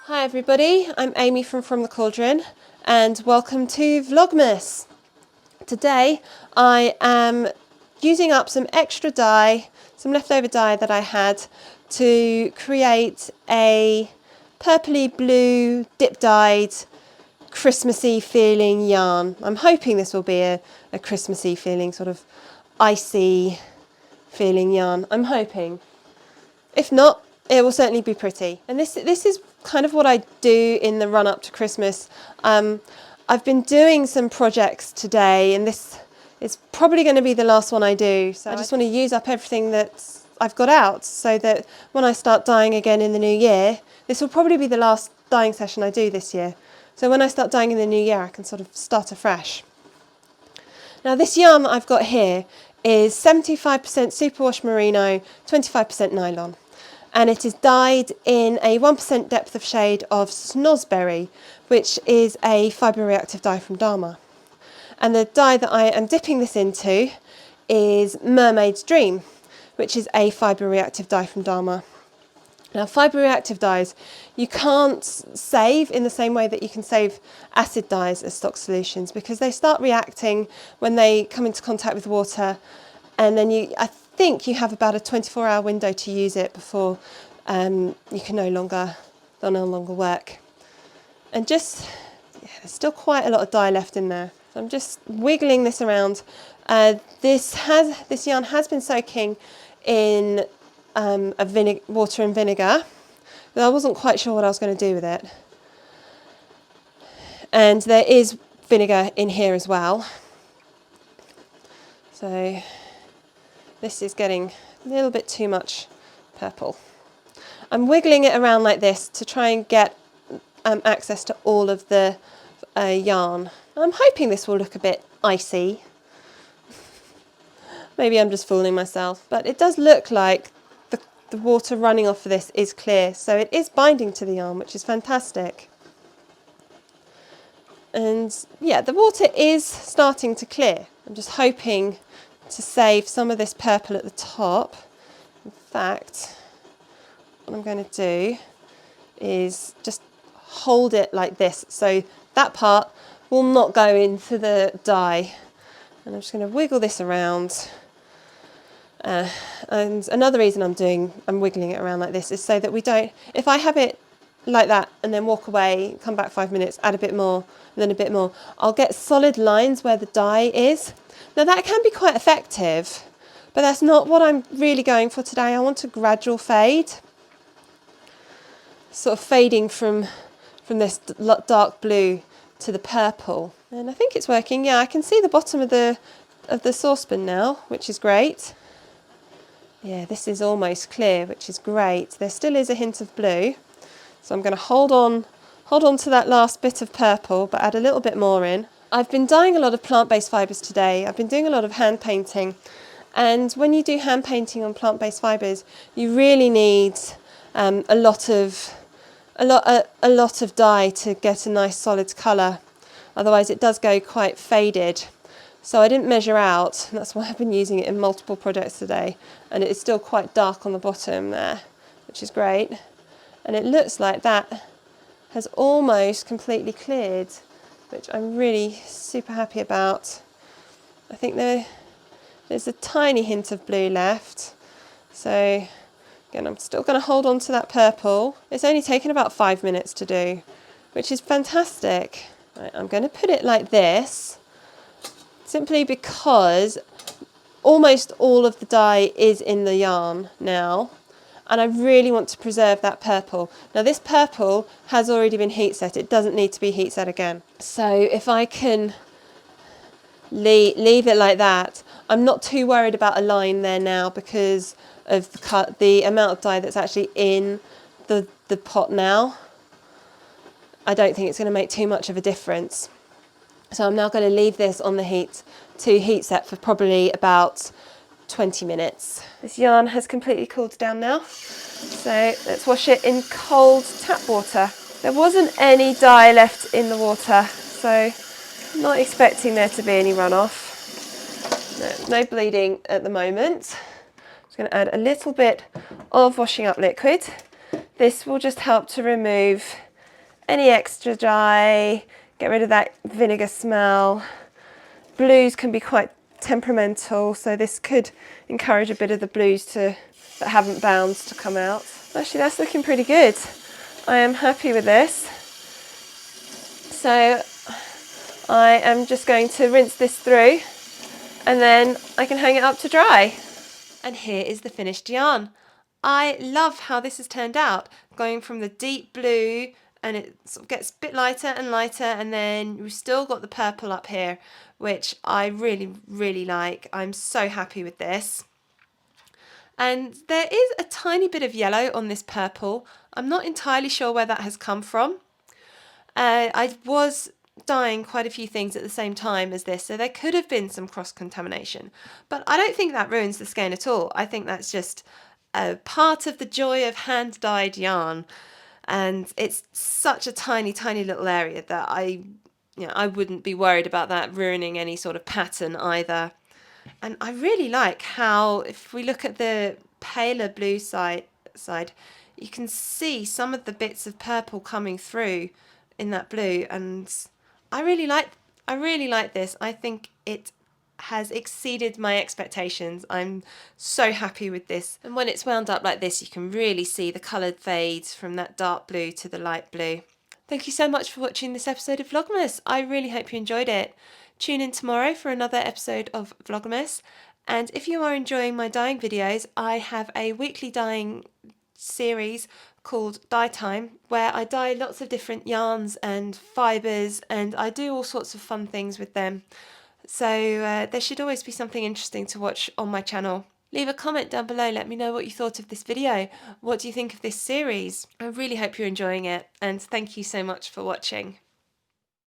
Hi everybody, I'm Amy from the Cauldron and welcome to Vlogmas. Today I am using up some extra dye, some leftover dye that I had to create a purpley blue dip dyed Christmassy feeling yarn. I'm hoping this will be a Christmassy feeling, sort of icy feeling yarn. I'm hoping. If not, it will certainly be pretty. And this is kind of what I do in the run up to Christmas. I've been doing some projects today and this is probably going to be the last one I do. So I just want to use up everything that I've got out so that when I start dyeing again in the new year, this will probably be the last dyeing session I do this year. So when I start dyeing in the new year, I can sort of start afresh. Now this yarn that I've got here is 75% superwash merino, 25% nylon. And it is dyed in a 1% depth of shade of snozzberry, which is a fibre reactive dye from Dharma. And the dye that I am dipping this into is Mermaid's Dream, which is a fibre reactive dye from Dharma. Now fibre reactive dyes, you can't save in the same way that you can save acid dyes as stock solutions because they start reacting when they come into contact with water, and then I think you have about a 24-hour window to use it before you can they'll no longer work. And there's still quite a lot of dye left in there. So I'm just wiggling this around. This yarn has been soaking in water and vinegar, but I wasn't quite sure what I was going to do with it. And there is vinegar in here as well. So this is getting a little bit too much purple. I'm wiggling it around like this to try and get access to all of the yarn. I'm hoping this will look a bit icy. Maybe I'm just fooling myself, but it does look like the water running off of this is clear, so it is binding to the yarn, which is fantastic. And yeah, the water is starting to clear. I'm just hoping to save some of this purple at the top. In fact, what I'm going to do is just hold it like this, so that part will not go into the dye. And I'm just going to wiggle this around. And another reason I'm wiggling it around like this is so that we don't, if I have it like that and then walk away, come back 5 minutes, add a bit more, and then a bit more, I'll get solid lines where the dye is. Now that can be quite effective, but that's not what I'm really going for today. I want a gradual fade, sort of fading from this dark blue to the purple. And I think it's working. Yeah, I can see the bottom of the saucepan now, which is great. Yeah, this is almost clear, which is great. There still is a hint of blue, so I'm going to hold on to that last bit of purple, but add a little bit more in. I've been dyeing a lot of plant-based fibres today. I've been doing a lot of hand painting, and when you do hand painting on plant-based fibres, you really need a lot of dye to get a nice solid colour. Otherwise, it does go quite faded. So I didn't measure out, and that's why I've been using it in multiple projects today. And it is still quite dark on the bottom there, which is great. And it looks like that has almost completely cleared, which I'm really super happy about. I think there's a tiny hint of blue left. So again, I'm still going to hold on to that purple. It's only taken about 5 minutes to do, which is fantastic. Right, I'm going to put it like this, simply because almost all of the dye is in the yarn now, and I really want to preserve that purple. Now this purple has already been heat set, it doesn't need to be heat set again. So if I can leave it like that, I'm not too worried about a line there now because of the amount of dye that's actually in the pot now. I don't think it's going to make too much of a difference. So I'm now going to leave this on the heat to heat set for probably about 20 minutes. This yarn has completely cooled down now, so let's wash it in cold tap water. There wasn't any dye left in the water, so I'm not expecting there to be any runoff. No bleeding at the moment. I'm just going to add a little bit of washing up liquid. This will just help to remove any extra dye, get rid of that vinegar smell. Blues can be quite temperamental, so this could encourage a bit of the blues that haven't bounced to come out. Actually, that's looking pretty good. I am happy with this. So I am just going to rinse this through and then I can hang it up to dry. And here is the finished yarn. I love how this has turned out, going from the deep blue, and it sort of gets a bit lighter and lighter, and then we've still got the purple up here, which I really, really like. I'm so happy with this. And there is a tiny bit of yellow on this purple. I'm not entirely sure where that has come from. I was dyeing quite a few things at the same time as this, so there could have been some cross-contamination. But I don't think that ruins the skein at all. I think that's just a part of the joy of hand-dyed yarn. And it's such a tiny, tiny little area that I wouldn't be worried about that ruining any sort of pattern either. And I really like how, if we look at the paler blue side, you can see some of the bits of purple coming through in that blue, and I really like this. I think it has exceeded my expectations. I'm so happy with this. And when it's wound up like this, you can really see the coloured fades from that dark blue to the light blue. Thank you so much for watching this episode of Vlogmas. I really hope you enjoyed it. Tune in tomorrow for another episode of Vlogmas. And if you are enjoying my dyeing videos, I have a weekly dyeing series called Dye Time, where I dye lots of different yarns and fibres, and I do all sorts of fun things with them. So there should always be something interesting to watch on my channel. Leave a comment down below, let me know what you thought of this video. What do you think of this series? I really hope you're enjoying it, and thank you so much for watching.